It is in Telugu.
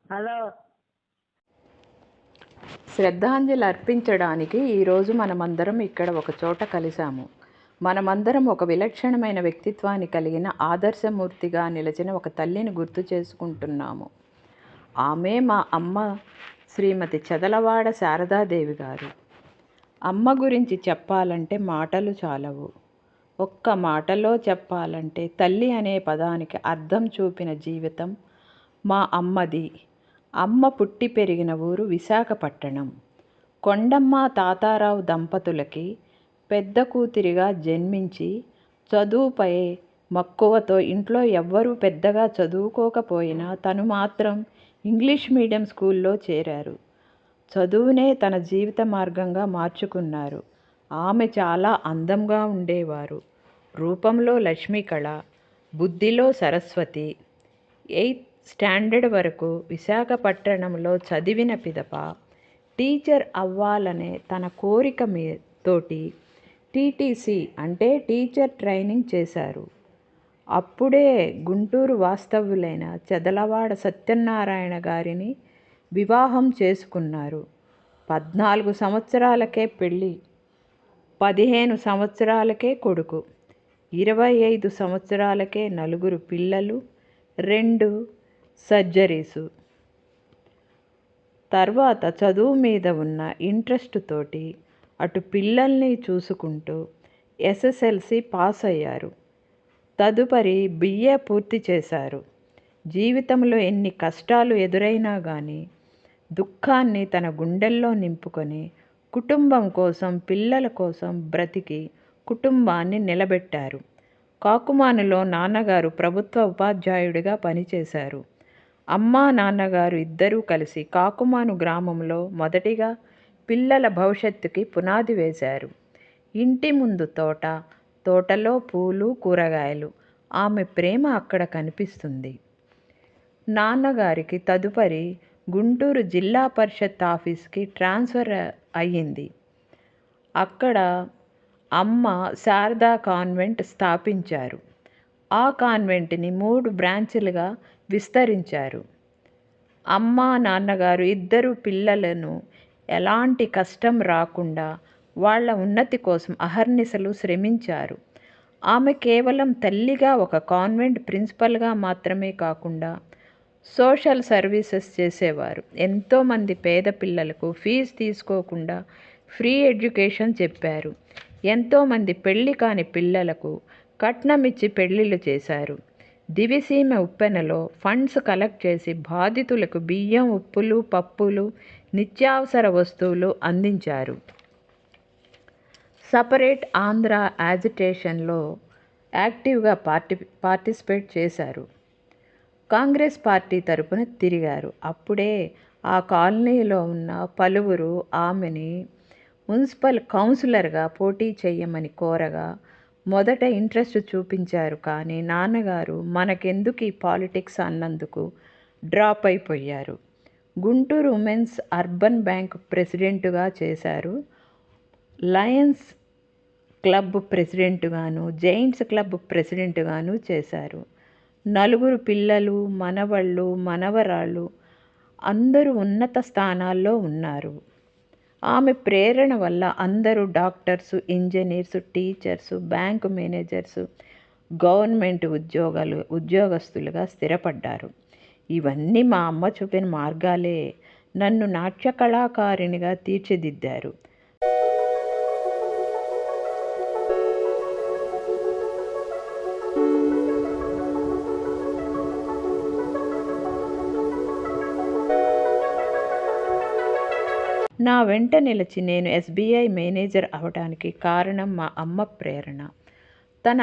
హలో. శ్రద్ధాంజలి అర్పించడానికి ఈరోజు మనమందరం ఇక్కడ ఒక చోట కలిశాము. మనమందరం ఒక విలక్షణమైన వ్యక్తిత్వాన్ని కలిగిన ఆదర్శమూర్తిగా నిలిచిన ఒక తల్లిని గుర్తు చేసుకుంటున్నాము. ఆమె మా అమ్మ శ్రీమతి చదలవాడ శారదాదేవి గారు. అమ్మ గురించి చెప్పాలంటే మాటలు చాలవు. ఒక్క మాటలో చెప్పాలంటే తల్లి అనే పదానికి అర్థం చూపిన జీవితం మా అమ్మది. అమ్మ పుట్టి పెరిగిన ఊరు విశాఖపట్టణం. కొండమ్మ తాతారావు దంపతులకి పెద్ద కూతురిగా జన్మించి చదువుపై మక్కువతో ఇంట్లో ఎవ్వరూ పెద్దగా చదువుకోకపోయినా తను మాత్రం ఇంగ్లీష్ మీడియం స్కూల్లో చేరారు. చదువునే తన జీవిత మార్గంగా మార్చుకున్నారు. ఆమె చాలా అందంగా ఉండేవారు. రూపంలో లక్ష్మీకళ, బుద్ధిలో సరస్వతి. 8th స్టాండర్డ్ వరకు విశాఖపట్టణంలో చదివిన పిదప టీచర్ అవ్వాలనే తన కోరిక తోటి టీటీసీ అంటే టీచర్ ట్రైనింగ్ చేశారు. అప్పుడే గుంటూరు వాస్తవ్యులైన చదలవాడ సత్యనారాయణ గారిని వివాహం చేసుకున్నారు. 14 సంవత్సరాలకే పెళ్ళి, 15 సంవత్సరాలకే కొడుకు, 25 సంవత్సరాలకే 4 పిల్లలు, 2 సర్జరీసు. తర్వాత చదువు మీద ఉన్న ఇంట్రెస్ట్ తోటి అటు పిల్లల్ని చూసుకుంటూ ఎస్ఎస్ఎల్సి పాస్ అయ్యారు. తదుపరి బిఏ పూర్తి చేశారు. జీవితంలో ఎన్ని కష్టాలు ఎదురైనా కానీ దుఃఖాన్ని తన గుండెల్లో నింపుకొని కుటుంబం కోసం, పిల్లల కోసం బ్రతికి కుటుంబాన్ని నిలబెట్టారు. కాకుమానులో నాన్నగారు ప్రభుత్వ ఉపాధ్యాయుడిగా పనిచేశారు. అమ్మ, నాన్నగారు ఇద్దరూ కలిసి కాకుమాను గ్రామంలో మొదటిగా పిల్లల భవిష్యత్తుకి పునాది వేశారు. ఇంటి ముందు తోట, తోటలో పూలు, కూరగాయలు. ఆమె ప్రేమ అక్కడ కనిపిస్తుంది. నాన్నగారికి తదుపరి గుంటూరు జిల్లా పరిషత్ ఆఫీస్కి ట్రాన్స్ఫర్ అయ్యింది. అక్కడ అమ్మ శారదా కాన్వెంట్ స్థాపించారు. ఆ కాన్వెంట్ని 3 బ్రాంచులుగా విస్తరించారు. అమ్మ, నాన్నగారు ఇద్దరు పిల్లలను ఎలాంటి కష్టం రాకుండా వాళ్ళ ఉన్నతి కోసం అహర్నిశలు శ్రమించారు. ఆమె కేవలం తల్లిగా, ఒక కాన్వెంట్ ప్రిన్సిపల్గా మాత్రమే కాకుండా సోషల్ సర్వీసెస్ చేసేవారు. ఎంతోమంది పేద పిల్లలకు ఫీజు తీసుకోకుండా ఫ్రీ ఎడ్యుకేషన్ చెప్పారు. ఎంతోమంది పెళ్లి కాని పిల్లలకు కట్నమిచ్చి పెళ్లిళ్ళు చేశారు. దివిసీమ ఉప్పెనలో ఫండ్స్ కలెక్ట్ చేసి బాధితులకు బియ్యం, ఉప్పులు, పప్పులు, నిత్యావసర వస్తువులు అందించారు. సపరేట్ ఆంధ్ర యాజిటేషన్లో యాక్టివ్గా పార్టిసిపేట్ చేశారు. కాంగ్రెస్ పార్టీ తరపున తిరిగారు. అప్పుడే ఆ కాలనీలో ఉన్న పలువురు ఆమెని మున్సిపల్ కౌన్సిలర్గా పోటీ చేయమని కోరగా మొదట ఇంట్రెస్ట్ చూపించారు. కానీ నాన్నగారు మనకెందుకు ఈ పాలిటిక్స్ అన్నందుకు డ్రాప్ అయిపోయారు. గుంటూరు ఉమెన్స్ అర్బన్ బ్యాంక్ ప్రెసిడెంటుగా చేశారు. లయన్స్ క్లబ్ ప్రెసిడెంటుగాను, జైంట్స్ క్లబ్ ప్రెసిడెంటుగాను చేశారు. 4 పిల్లలు, మనవళ్ళు, మనవరాళ్ళు అందరూ ఉన్నత స్థానాల్లో ఉన్నారు. ఆమె ప్రేరణ వల్ల అందరూ doctors, engineers, teachers, bank managers, government ఉద్యోగస్తులుగా స్థిరపడ్డారు. ఇవన్నీ మా అమ్మ చూపిన మార్గాలే నన్ను నాట్య కళాకారిణిగా తీర్చిదిద్దారు. నా వెంట నిలిచి నేను ఎస్బీఐ మేనేజర్ అవడానికి కారణం మా అమ్మ ప్రేరణ. తన